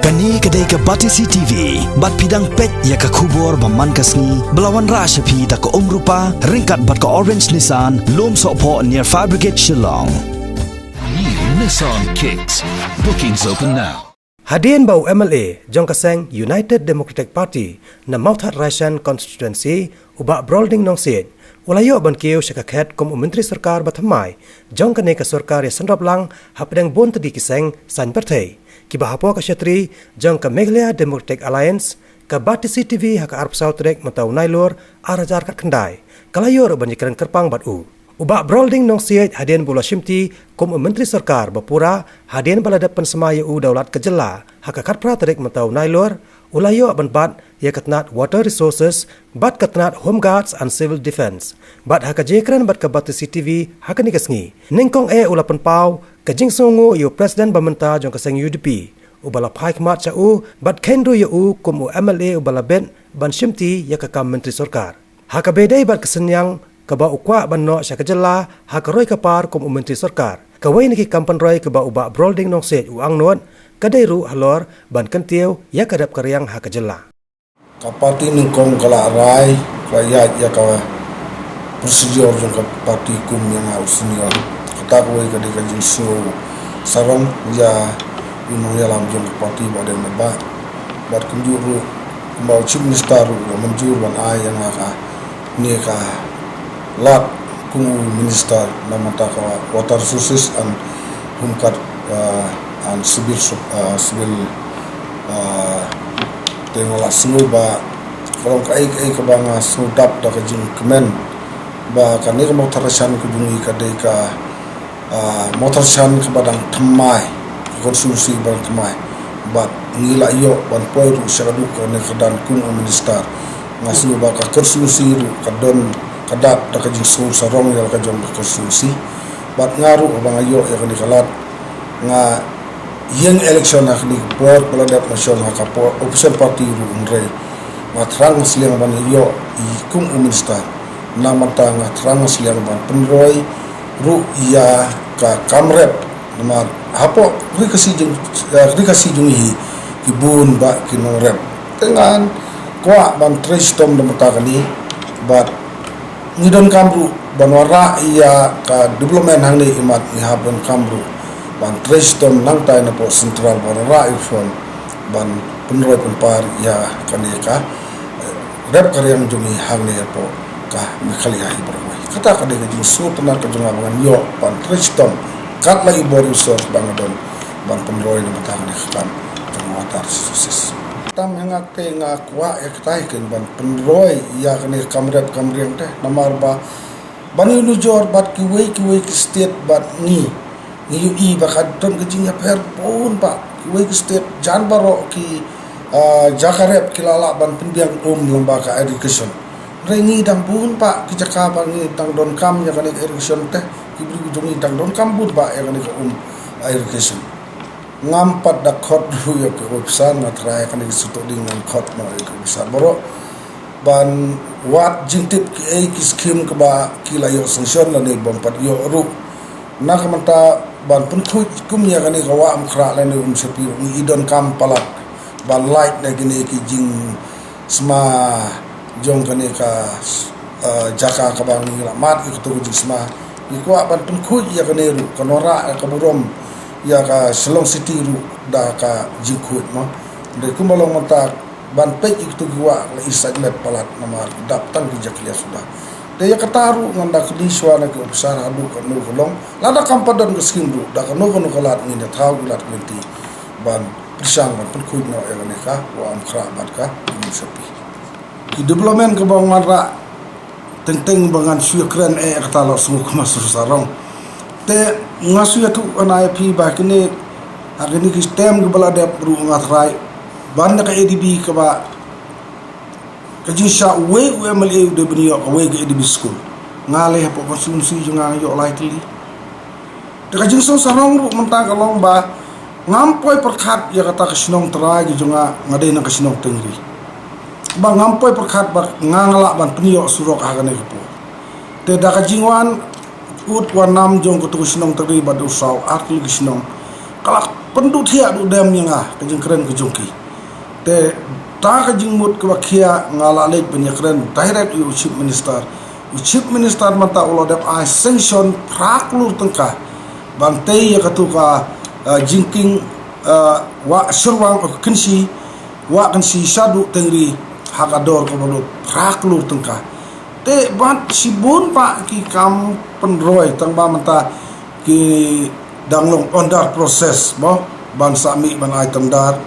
Kani kedai ke Batisi TV, bat pidang pet ya ke kubur baman kasni, belawan rasyapi tak ke rupa, ringkat bat ke Orange Nissan, lom sokpo near Fire Brigade Shillong. New Nissan Kicks. Bookings open now. Hadian bau MLA jong kaseng United Democratic Party na Mount Hat Raishan constituency ubak Brolding nong Sid. Ulayo ban kiyo syakaket kum Menteri Sarkar bathamai jong kane ka sarkar ya sandap lang hapdang bon tadi kiseng san bertai. Kiba hapo ka syatri jong ka Meghalaya Democratic Alliance ka Batisi TV haka arp sautrek matau nailor arajar kat kendai. Kalayor ban jikaran kerpang batu. Ubak Brolding nong Sid hadian bula shimti kum Menteri Sarkar bapura hadian balada pensemaya daulat kejela haka karpra trek matau nailor ulayo ban bat ya katnat water resources bat katnat home guards and civil defense bat haka jekran bat ka Batisi TV haka nikasngi ningkong ulapan pau kajing songo yo president bamenta jong kaseng UDP ubala paik mat chau bat kendro yo kum MLA ubala ben ban shimti ya ka Menteri Sarkar haka bedai bat kesenyang kaba ukwa ban no syakajela haka roy kapar kum Menteri Sarkar kawai niki kampan roy kaba ubak Brolding nong Sid uang not kadairu halor ban kentiu ya kadap karyang hakajela kapati ningkong kala rai rakyat ya ka prosedur jong ka parti kum yang harus ni kata koi ka de jing so sarong ya ino ya lam jong parti badan ba bat kunjuru mau chief minister manjur ban ai yang ka ni ka lat kum minister namata ka water resources and home guard and civil tengoklah semua ba kalau kai ke banga sudap dak jing kemen ba kani ke motor shan ke bungi kadai ka motor shan ke badang temai konsumsi badang temai ba ngila yo ban poi ru syadu ko ne kedan kum minister ngasu ba ka konsumsi ru kadon kadat dak jing sur sarong ya ka jong konsumsi bat ngaru bang ayo ya kani kalat nga yang election nak ni board peladat nasional kapo opposition party rungre matrang seliang ban yo ikum minister namata ngatrang seliang ban penroi ru ia ka kamrep nama hapo rikasi jungi kibun ba kinorep dengan kwa ban tristom namata kani bat ngidon kamru banwara ia ka development hang ni imat ni habon kamru ban tristom nang tay na po central banwara ifon ban penroy penpar ya kaneka rep karyang jungi hang ni po ka Meghalaya ibroi kata ka de jing so tenar ka junga bangan yo ban tristom kat lagi bori resource bangadon ban penroy na matang ni kan water resources tam yang ate ngakwa ya katai ken ban penroy ya kane kamrep kamriang teh namar ba bani lujor bat kiwe ki state bat ni i bakad ton kejing ya per pun pak kiwe ki state jan baro ki jakarep kilala ban pendiang lembaga education rengi dang pun pak ki jaka bangi tang don kam ya kane education teh ki bri jungi tang don kam pun pak ya kane education ngampat dak khot ru ya ke website matrai kan di situ dengan khot no ke besar boro ban wat jingtip ki skim ke ba ki layo sanction la ni bompat yo ru na kamanta ban pun kum ya kan ni kawa am khra la ni sepi ni idon kam palat ban light na gini ki jing sma jong kan ni ka jaka ka bang ni la mat ki tu jing sma ni ko ban pun ya kan ni ru kanora ka burom ya ka Shillong City ru da ka jikut mo de kumalong mata ban pe itu gua la isag le palat nama dap tang di jaklia sudah de ya kataru nganda kdi swana ke besar adu ka nu golong lada kampadon ke skim ru da ka nu kalat ni da thau gulat menti ban pisang ban pun no ya ne ka wa am khra bat ka ni sepi ki development ke bang mara teng bangan syukran kata lo semua masuk sarong te ngasu ya tu NIP ba kini agni ki stem ke balada ru ngatrai banda ka ADB ke ba kajisha we MLA de bniyo we ke ADB school ngale po konsumsi junga yo lai tili de kajing so sarong ru mentang kalong ba ngampoi perkhat ya kata kesinong terai ke junga ngadai na kesinong tengri ba ngampoi perkhat ba ngangala ban pniyo surok agane ke po te da kajingwan ut wanam jong ko tu sinong tagi badu saw arti sinong kalak pendut hiak du dem yang kejing keren kejungki te ta kejing mut ke wakia ngalalek punya keren direct you chief minister mata ulo dep I sanction praklur tengkah bantai ya katuka jingking wa serwang kensi wa kensi sadu tengri hakador ko balut praklur tengkah te ban sibun pak ki kam penroy tang ba mata ki danglong ondar proses mo ban sami ban item dar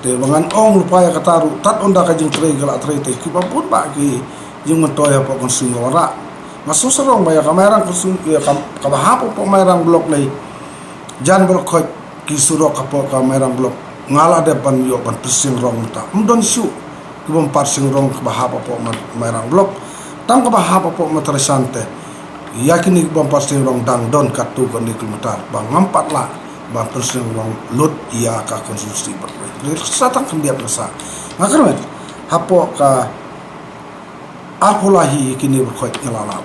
te bangan ong lupaya kataru tat onda ka jing tre galak tre te ki papun pak ki jing mentoya po konsum ora masu serong baya kamerang konsum ya ka bahap po merang blok lei jan blok khoi ki suro ka po kamerang blok ngala de ban yo ban persing rong ta mdon su ki bom parsing rong ka bahap po merang blok tang ka bahap po matresante yakini bom parsing rong dang don katu kan di kilometer bang ngampat lah bang persing rong lut ia ka konsumsi berwe satang kendiap rasa ngakan hapo ka apolahi kini berkhoi ngalala